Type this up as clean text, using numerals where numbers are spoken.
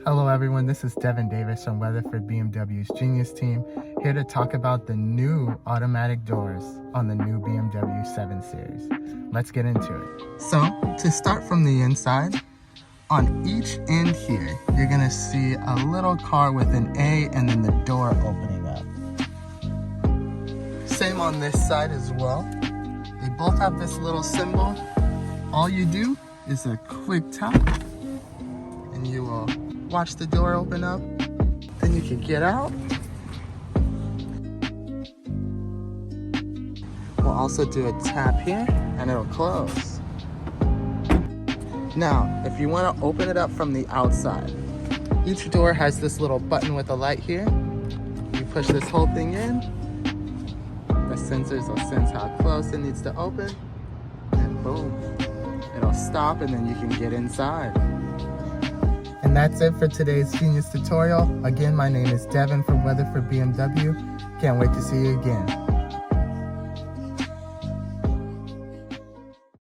Hello everyone, this is Devin Davis from Weatherford BMW's Genius Team, here to talk about the new automatic doors on the new BMW 7 Series. Let's get into it. So, to start from the inside, on each end here, you're going to see a little car with an A and then the door opening up. Same on this side as well. They both have this little symbol. All you do is a quick tap and you will watch the door open up. Then you can get out. We'll also do a tap here and it'll close. Now, if you want to open it up from the outside, each door has this little button with a light here. You push this whole thing in. The sensors will sense how close it needs to open. And boom, it'll stop and then you can get inside. And that's it for today's Genius tutorial. Again, my name is Devin from Weatherford BMW. Can't wait to see you again.